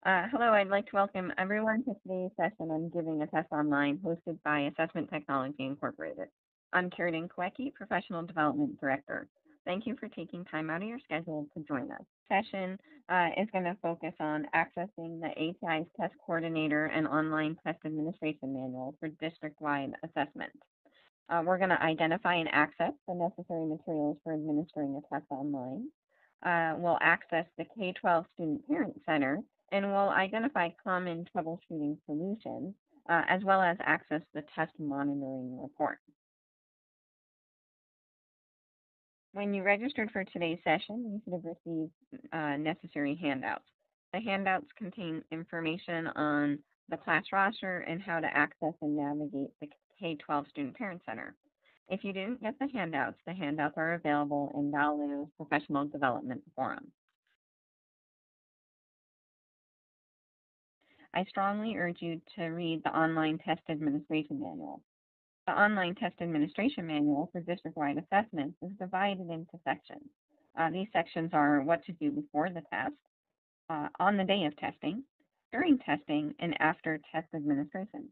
Hello, I'd like to welcome everyone to today's session on Giving a Test Online, hosted by Assessment Technology Incorporated. I'm Karen Kowecki, Professional Development Director. Thank you for taking time out of your schedule to join us. Session is going to focus on accessing the ATI's Test Coordinator and Online Test Administration Manual for district-wide assessment. We're going to identify and access the necessary materials for administering a test online. We'll access the K-12 Student Parent Center, and we'll identify common troubleshooting solutions, as well as access the test monitoring report. When you registered for today's session, you should have received necessary handouts. The handouts contain information on the class roster and how to access and navigate the K-12 Student Parent Center. If you didn't get the handouts are available in Galileo's Professional Development Forum. I strongly urge you to read the Online Test Administration Manual. The Online Test Administration Manual for district-wide assessments is divided into sections. These sections are what to do before the test, on the day of testing, during testing, and after test administration.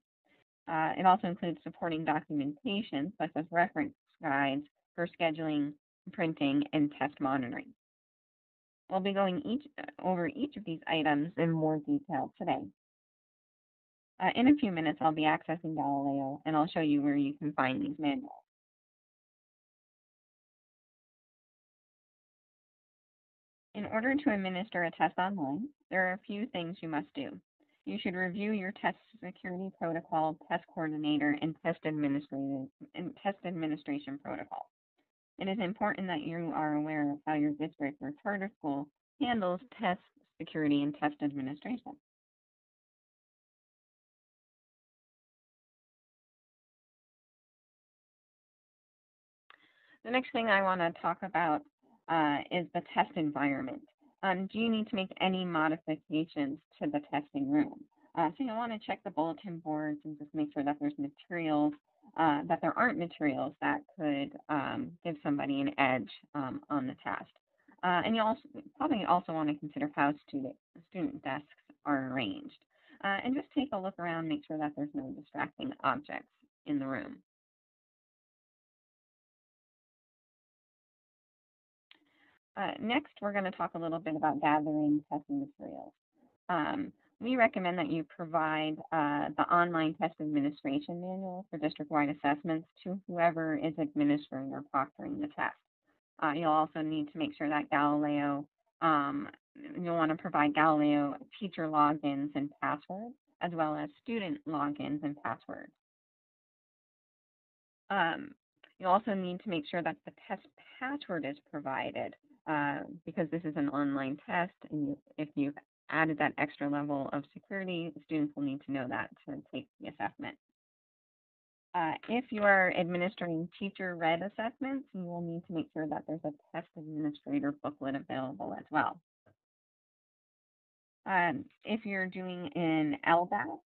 It also includes supporting documentation, such as reference guides for scheduling, printing, and test monitoring. We'll be going over each of these items in more detail today. In a few minutes, I'll be accessing Galileo, and I'll show you where you can find these manuals. In order to administer a test online, there are a few things you must do. You should review your test security protocol, test coordinator, and test administration protocol. It is important that you are aware of how your district or charter school handles test security and test administration. The next thing I want to talk about is the test environment. Do you need to make any modifications to the testing room? So you'll want to check the bulletin boards and just make sure that there's materials, that there aren't materials that could give somebody an edge on the test. And you probably also want to consider how student desks are arranged. And just take a look around, make sure that there's no distracting objects in the room. Next, we're going to talk a little bit about gathering testing materials. We recommend that you provide the online test administration manual for district-wide assessments to whoever is administering or proctoring the test. You'll also need to make sure that Galileo, you'll want to provide Galileo teacher logins and passwords, as well as student logins and passwords. You'll also need to make sure that the test password is provided, because this is an online test, and if you've added that extra level of security, students will need to know that to take the assessment. If you are administering teacher-read assessments, you will need to make sure that there's a test administrator booklet available as well. If you're doing an LBAS,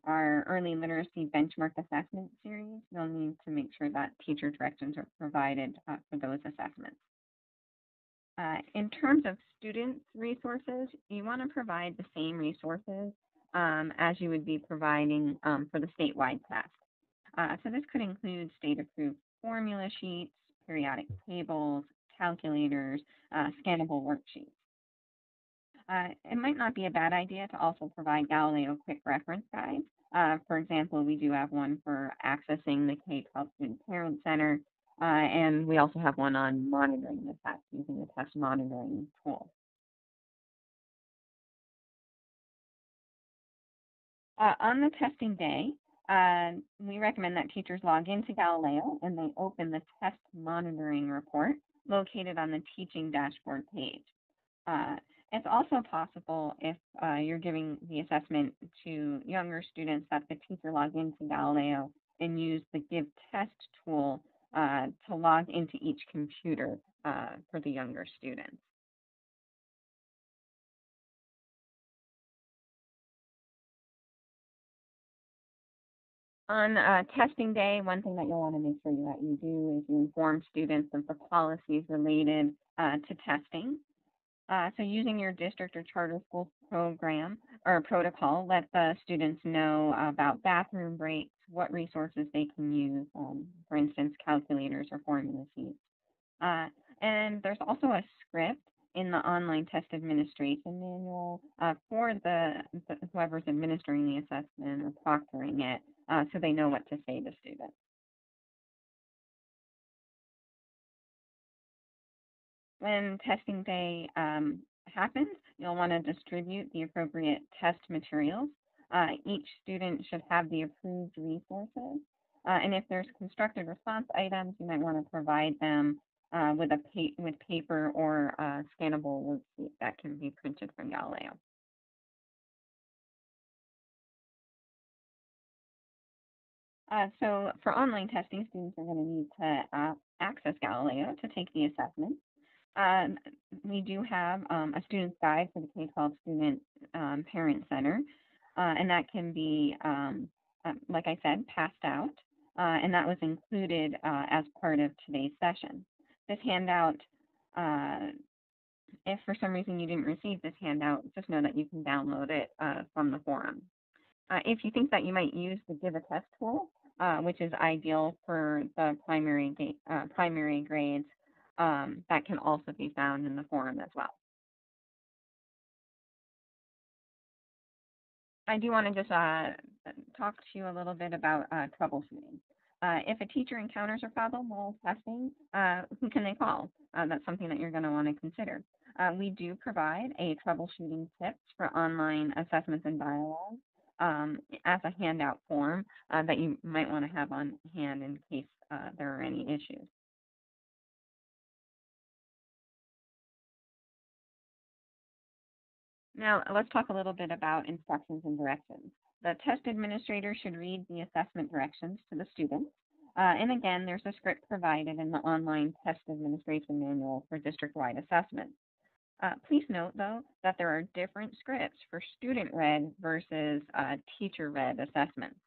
our Early Literacy Benchmark Assessment Series, you'll need to make sure that teacher directions are provided for those assessments. In terms of students' resources, you want to provide the same resources as you would be providing for the statewide test. So this could include state-approved formula sheets, periodic tables, calculators, scannable worksheets. It might not be a bad idea to also provide Galileo quick reference guides. For example, we do have one for accessing the K-12 Student Parent Center, and we also have one on monitoring the test using the test monitoring tool. On the testing day, we recommend that teachers log into Galileo and they open the test monitoring report located on the teaching dashboard page. It's also possible if you're giving the assessment to younger students that the teacher log into Galileo and use the Give Test tool to log into each computer for the younger students. On testing day, one thing that you'll want to make sure that you do is you inform students of the policies related to testing. So using your district or charter school program or protocol, let the students know about bathroom breaks, what resources they can use, for instance, calculators or formula sheets. Uh, and there's also a script in the online test administration manual for the whoever's administering the assessment or proctoring it, so they know what to say to students. When testing day happens, you'll want to distribute the appropriate test materials. Each student should have the approved resources. And if there's constructed response items, you might want to provide them with paper or scannable worksheet that can be printed from Galileo. So for online testing, students are going to need to access Galileo to take the assessment. Um, we do have a student's guide for the K-12 student parent center, and that can be, like I said, passed out, and that was included as part of today's session. This handout, uh, if for some reason you didn't receive this handout, just know that you can download it from the forum. If you think that you might use the Give a Test tool, which is ideal for the primary grades, that can also be found in the forum as well. I do want to just talk to you a little bit about troubleshooting. If a teacher encounters a problem while testing, who can they call? That's something that you're going to want to consider. We do provide a troubleshooting tips for online assessments and dialogue as a handout form that you might want to have on hand in case there are any issues. Now, let's talk a little bit about instructions and directions. The test administrator should read the assessment directions to the students. And again, there's a script provided in the online test administration manual for district-wide assessment. Please note, though, that there are different scripts for student-read versus teacher-read assessments.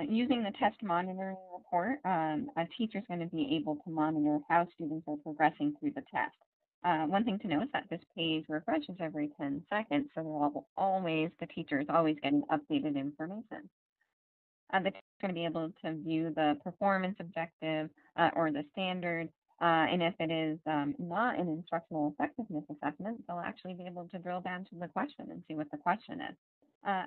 Using the test monitoring report, a teacher is going to be able to monitor how students are progressing through the test. One thing to note is that this page refreshes every 10 seconds, so the teacher is always getting updated information. The teacher is going to be able to view the performance objective or the standard, and if it is not an instructional effectiveness assessment, they'll actually be able to drill down to the question and see what the question is.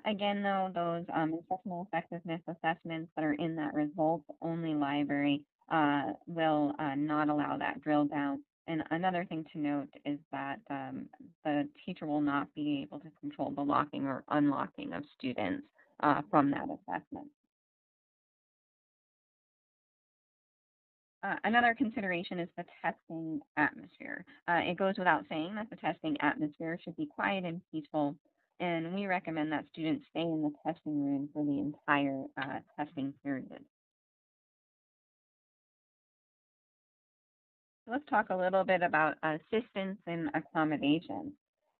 Again, though, those instructional effectiveness assessments that are in that results only library will not allow that drill down. And another thing to note is that the teacher will not be able to control the locking or unlocking of students from that assessment. Another consideration is the testing atmosphere. It goes without saying that the testing atmosphere should be quiet and peaceful, and we recommend that students stay in the testing room for the entire testing period. So let's talk a little bit about assistance and accommodations.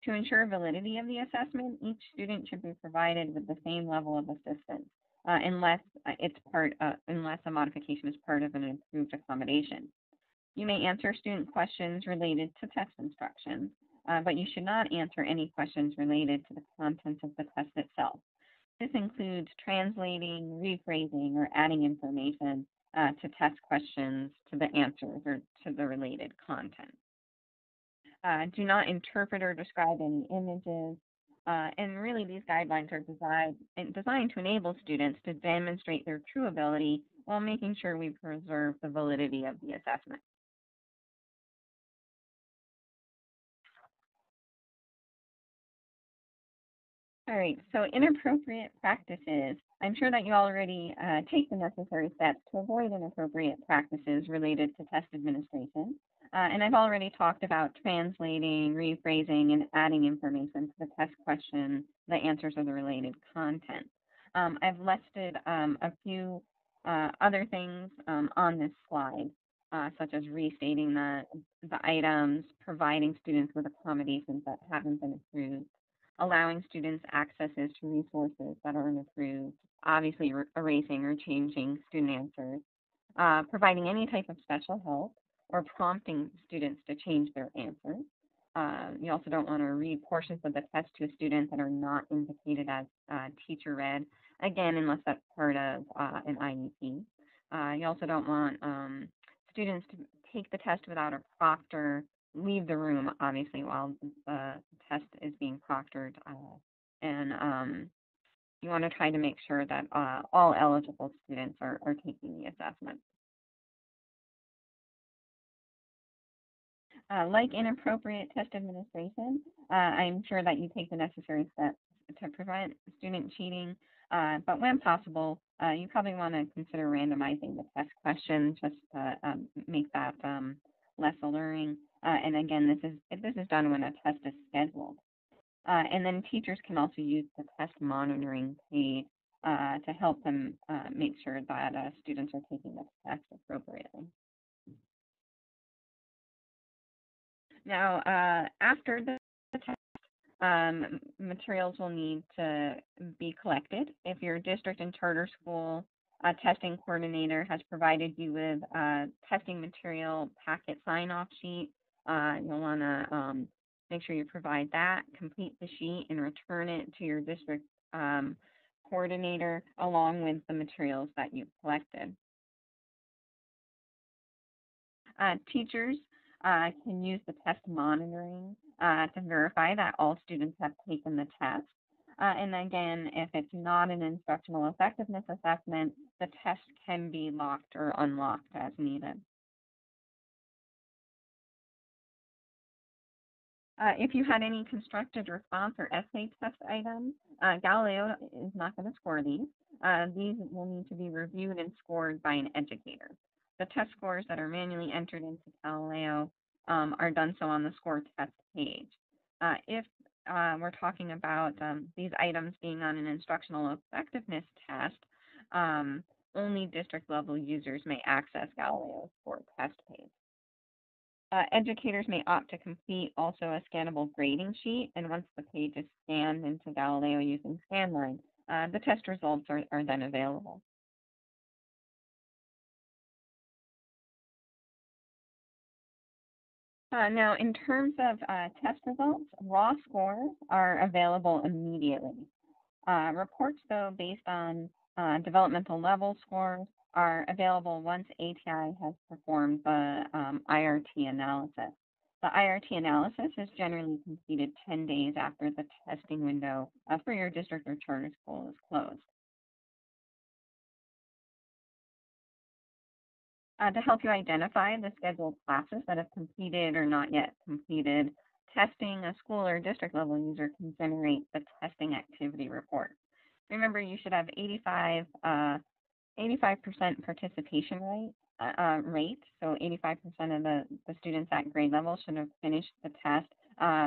To ensure validity of the assessment, each student should be provided with the same level of assistance, unless a modification is part of an improved accommodation. You may answer student questions related to test instructions, but you should not answer any questions related to the content of the test itself. This includes translating, rephrasing, or adding information to test questions to the answers or to the related content. Do not interpret or describe any images. And really, these guidelines are designed to enable students to demonstrate their true ability while making sure we preserve the validity of the assessment. All right, so inappropriate practices. I'm sure that you already take the necessary steps to avoid inappropriate practices related to test administration. And I've already talked about translating, rephrasing, and adding information to the test question, the answers, or the related content. I've listed a few other things on this slide, such as restating the items, providing students with accommodations that haven't been approved, allowing students accesses to resources that aren't approved, obviously erasing or changing student answers, providing any type of special help, or prompting students to change their answers. You also don't want to read portions of the test to a student that are not indicated as teacher read, again, unless that's part of an IEP. You also don't want students to take the test without a proctor, leave the room, obviously, while the test is being proctored. And you want to try to make sure that all eligible students are taking the assessment. Like inappropriate test administration, I'm sure that you take the necessary steps to prevent student cheating, but when possible, you probably want to consider randomizing the test questions just to make that less alluring. And again, this is done when a test is scheduled. And then teachers can also use the test monitoring page to help them make sure that students are taking the test appropriately. Now, after the test, materials will need to be collected. If your district and charter school testing coordinator has provided you with a testing material packet sign-off sheet, you'll want to make sure you provide that, complete the sheet, and return it to your district coordinator along with the materials that you've collected. Teachers can use the test monitoring to verify that all students have taken the test. And again, if it's not an instructional effectiveness assessment, the test can be locked or unlocked as needed. If you had any constructed response or essay test items, Galileo is not going to score these. These will need to be reviewed and scored by an educator. The test scores that are manually entered into Galileo are done so on the score test page. If we're talking about these items being on an instructional effectiveness test, only district level users may access Galileo's score test page. Educators may opt to complete also a scannable grading sheet, and once the page is scanned into Galileo using ScanLine, the test results are then available. Now, in terms of test results, raw scores are available immediately. Reports, though, based on developmental level scores are available once ATI has performed the IRT analysis. The IRT analysis is generally completed 10 days after the testing window for your district or charter school is closed. To help you identify the scheduled classes that have completed or not yet completed testing, a school or district level user can generate the testing activity report. Remember, you should have 85% participation rate. So 85% of the students at grade level should have finished the test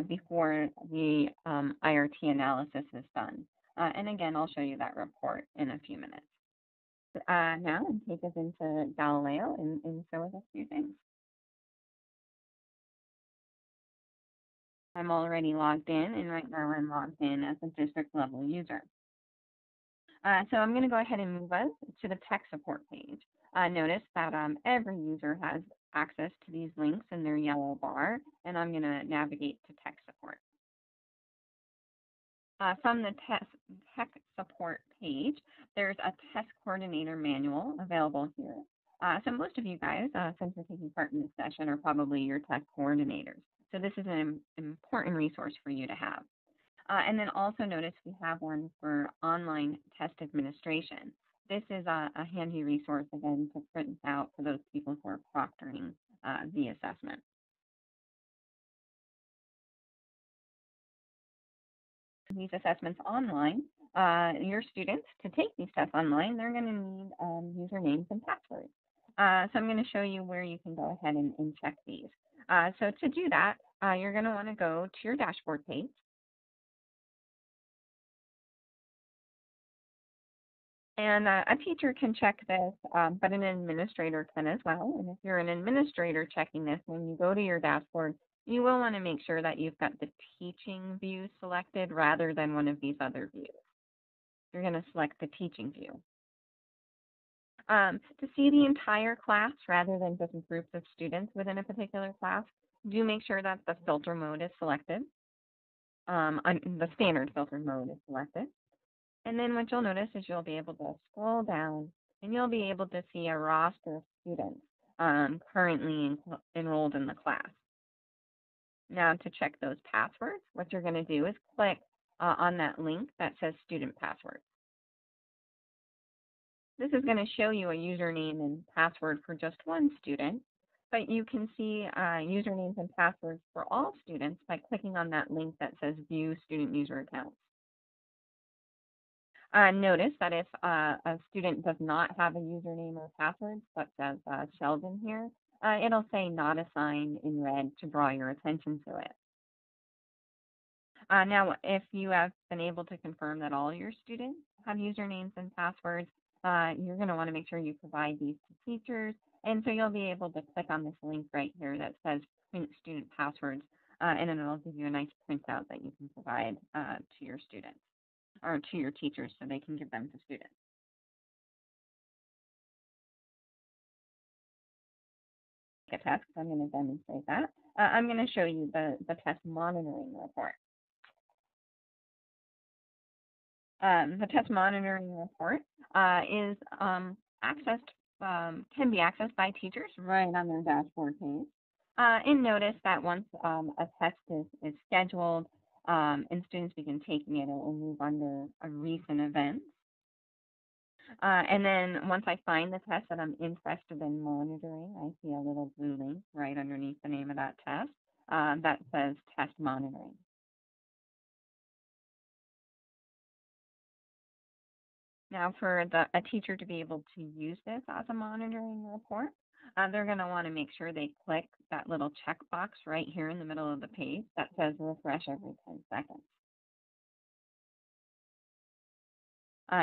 before the IRT analysis is done. And again, I'll show you that report in a few minutes. Now, and take us into Galileo and show us a few things. I'm already logged in, and right now I'm logged in as a district level user. So I'm going to go ahead and move us to the tech support page. Notice that every user has access to these links in their yellow bar, and I'm going to navigate to tech support. From the tech support page, there's a test coordinator manual available here. So most of you guys, since you're taking part in this session, are probably your tech coordinators. So this is an important resource for you to have. And then also notice we have one for online test administration. This is a handy resource, again, to print out for those people who are proctoring the assessment. These assessments online, your students, to take these tests online, they're going to need usernames and passwords. So I'm going to show you where you can go ahead and check these. So to do that, you're going to want to go to your dashboard page. And a teacher can check this, but an administrator can as well. And if you're an administrator checking this, when you go to your dashboard, you will want to make sure that you've got the teaching view selected rather than one of these other views. You're going to select the teaching view. To see the entire class rather than just groups of students within a particular class, do make sure that the filter mode is selected. The standard filter mode is selected. And then what you'll notice is you'll be able to scroll down and you'll be able to see a roster of students currently enrolled in the class. Now to check those passwords, what you're going to do is click on that link that says student password. This is going to show you a username and password for just one student, but you can see usernames and passwords for all students by clicking on that link that says View Student User Accounts. Notice that if a student does not have a username or password, such as Sheldon here, it'll say not assigned in red to draw your attention to it. Now, if you have been able to confirm that all your students have usernames and passwords, you're going to want to make sure you provide these to teachers. And so you'll be able to click on this link right here that says print student passwords, and then it'll give you a nice printout that you can provide to your students or to your teachers so they can give them to students. A test, I'm going to demonstrate that. I'm going to show you the test monitoring report. The test monitoring report is accessed, can be accessed by teachers right on their dashboard page. And notice that once a test is scheduled and students begin taking it, it will move under a recent events. And then once I find the test that I'm interested in monitoring, I see a little blue link right underneath the name of that test that says test monitoring. Now, for a teacher to be able to use this as a monitoring report, they're going to want to make sure they click that little checkbox right here in the middle of the page that says refresh every 10 seconds.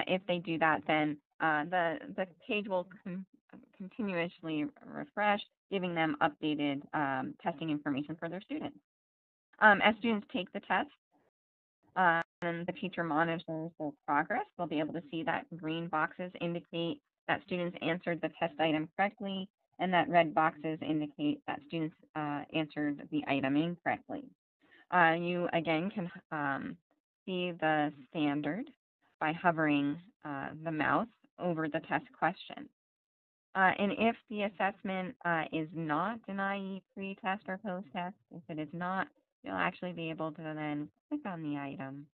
If they do that, then the page will continuously refresh, giving them updated testing information for their students. As students take the test, and the teacher monitors their progress, they'll be able to see that green boxes indicate that students answered the test item correctly, and that red boxes indicate that students answered the item incorrectly. You, again, can see the standard by hovering the mouse over the test question. And if the assessment is not an IE pre-test or post-test, if it is not, you'll actually be able to then click on the item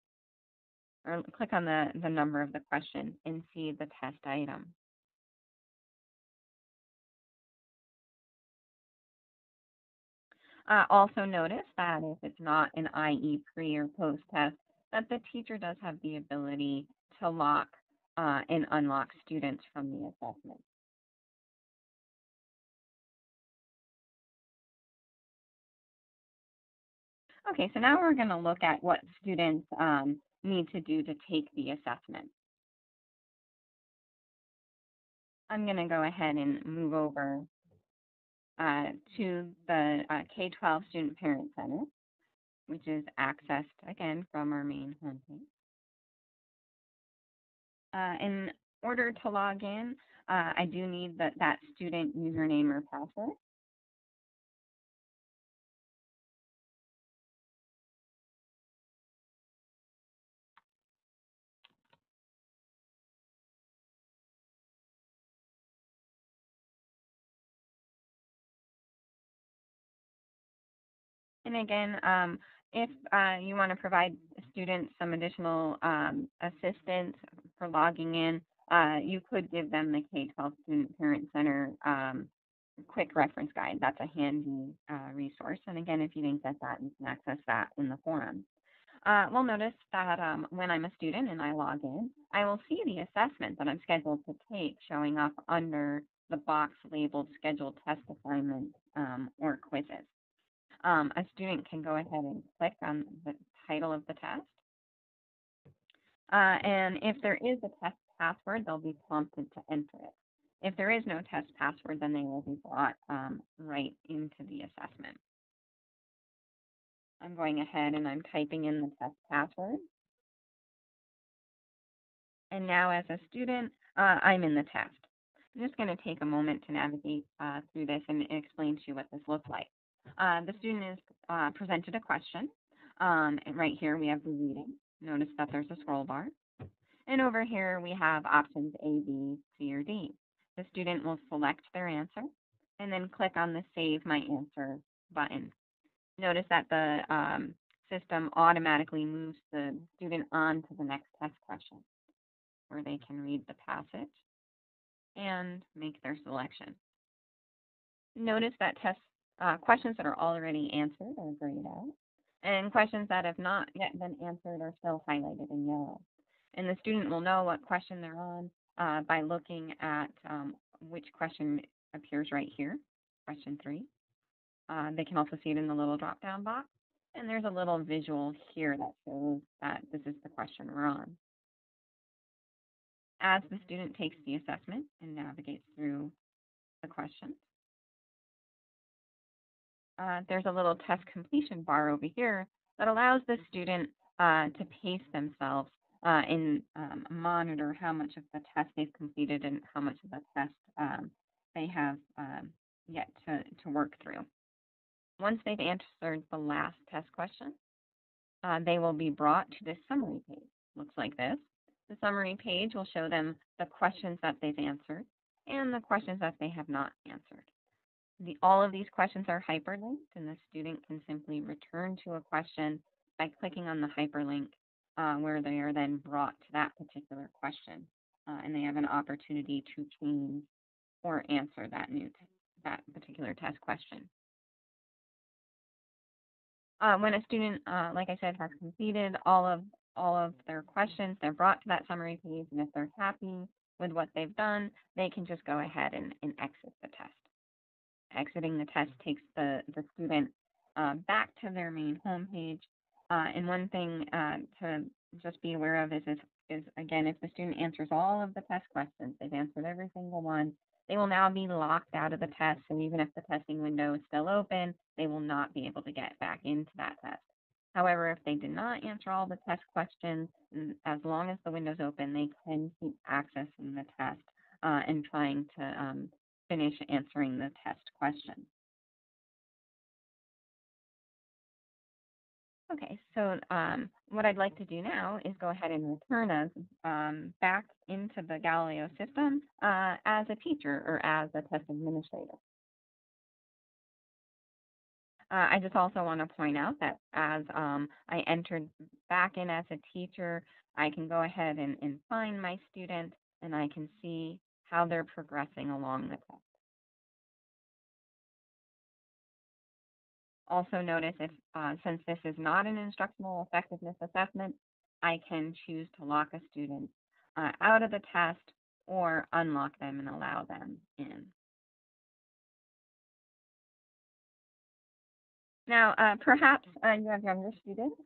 or click on the number of the question and see the test item. Also notice that if it's not an IE pre or post test, that the teacher does have the ability to lock and unlock students from the assessment. Okay, so now we're going to look at what students need to do to take the assessment. I'm going to go ahead and move over to the K-12 Student Parent Center, which is accessed, again, from our main homepage. In order to log in, I do need that student username or password. And again, if you want to provide students some additional assistance for logging in, you could give them the K-12 Student Parent Center quick reference guide. That's a handy resource. And again, if you didn't get that, you can access that in the forum. We'll notice that when I'm a student and I log in, I will see the assessment that I'm scheduled to take showing up under the box labeled scheduled test assignments or quizzes. A student can go ahead and click on the title of the test. And if there is a test password, they'll be prompted to enter it. If there is no test password, then they will be brought right into the assessment. I'm going ahead and I'm typing in the test password. And now as a student, I'm in the test. I'm just going to take a moment to navigate through this and explain to you what this looks like. The student is presented a question. And right here we have the reading. Notice that there's a scroll bar. And over here we have options A, B, C, or D. The student will select their answer and then click on the Save My Answer button. Notice that the system automatically moves the student on to the next test question, where they can read the passage and make their selection. Notice that test questions that are already answered are grayed out, and questions that have not yet been answered are still highlighted in yellow. And the student will know what question they're on by looking at which question appears right here, question 3. They can also see it in the little drop-down box, and there's a little visual here that shows that this is the question we're on. As the student takes the assessment and navigates through the questions, there's a little test completion bar over here that allows the student to pace themselves and monitor how much of the test they've completed and how much of the test they have yet to work through. Once they've answered the last test question, they will be brought to this summary page. Looks like this. The summary page will show them the questions that they've answered and the questions that they have not answered. All of these questions are hyperlinked, and the student can simply return to a question by clicking on the hyperlink where they are then brought to that particular question, and they have an opportunity to change or answer that particular test question. When a student, like I said, has completed all of their questions, they're brought to that summary page, and if they're happy with what they've done, they can just go ahead and exit the test. Exiting the test takes the student back to their main homepage. And one thing to just be aware of is again, if the student answers all of the test questions, they've answered every single one, they will now be locked out of the test. And even if the testing window is still open, they will not be able to get back into that test. However, if they did not answer all the test questions, as long as the window's open, they can keep accessing the test and trying to finish answering the test question. Okay, so what I'd like to do now is go ahead and return us back into the Galileo system as a teacher or as a test administrator. I just also want to point out that as I entered back in as a teacher, I can go ahead and find my student and I can see how they're progressing along the test. Also notice if, since this is not an instructional effectiveness assessment, I can choose to lock a student out of the test or unlock them and allow them in. Now, perhaps you have younger students,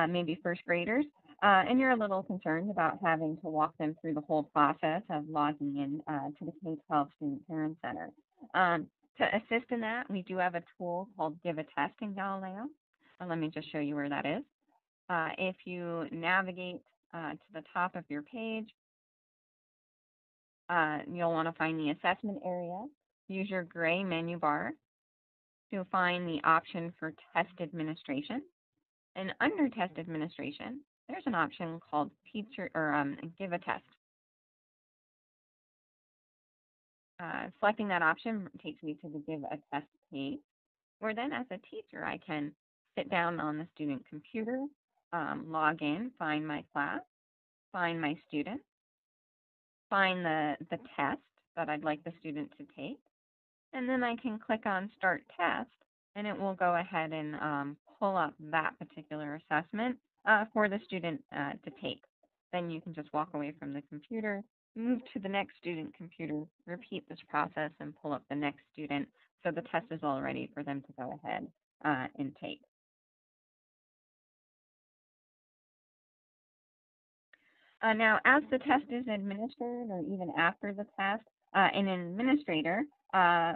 maybe first graders, and you're a little concerned about having to walk them through the whole process of logging in to the K-12 Student Parent Center. To assist in that, we do have a tool called Give a Test in Galileo. Let me just show you where that is. If you navigate to the top of your page, you'll want to find the assessment area. Use your gray menu bar to find the option for test administration. And under test administration, there's an option called teacher or give a test. Selecting that option takes me to the give a test page, where then as a teacher, I can sit down on the student computer, log in, find my class, find my student, find the test that I'd like the student to take, and then I can click on Start Test, and it will go ahead and pull up that particular assessment for the student to take. Then you can just walk away from the computer, move to the next student computer, repeat this process, and pull up the next student so the test is all ready for them to go ahead and take. Now, as the test is administered, or even after the test, an administrator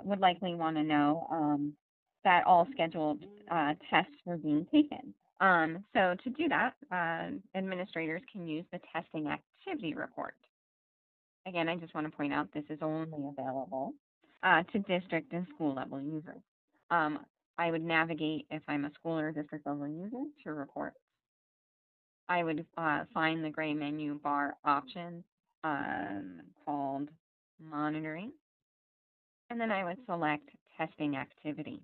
would likely want to know that all scheduled tests were being taken. So to do that, administrators can use the testing activity report. Again, I just want to point out this is only available to district and school level users. I would navigate, if I'm a school or district level user, to report. I would find the gray menu bar option called monitoring, and then I would select testing activity.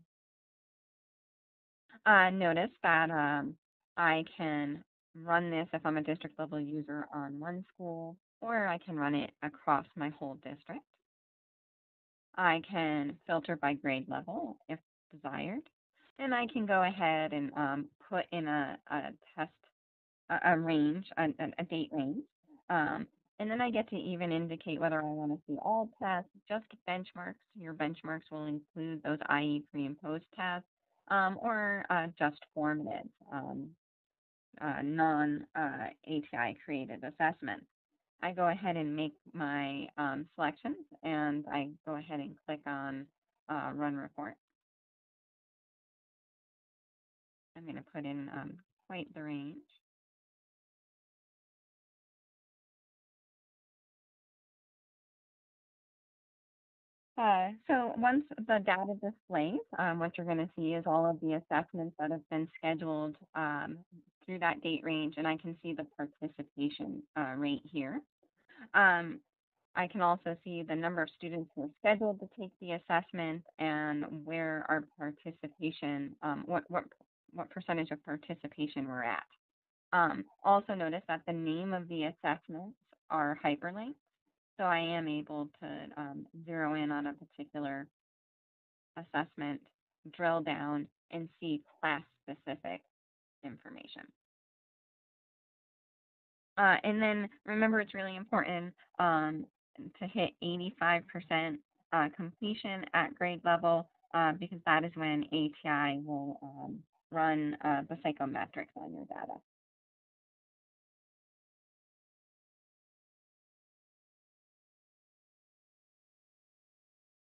Notice that I can run this if I'm a district level user on one school, or I can run it across my whole district. I can filter by grade level if desired, and I can go ahead and put in a test, a range, a date range. And then I get to even indicate whether I want to see all tests, just benchmarks. Your benchmarks will include those IE pre and post tests, or just formative, non ATI created assessments. I go ahead and make my selections, and I go ahead and click on Run Report. I'm going to put in quite the range. So once the data displays, what you're going to see is all of the assessments that have been scheduled through that date range, and I can see the participation rate here. I can also see the number of students who are scheduled to take the assessment and where our participation, what percentage of participation we're at. Also notice that the name of the assessments are hyperlinked, so I am able to zero in on a particular assessment, drill down, and see class-specific information. And then remember, it's really important to hit 85% completion at grade level because that is when ATI will run the psychometrics on your data.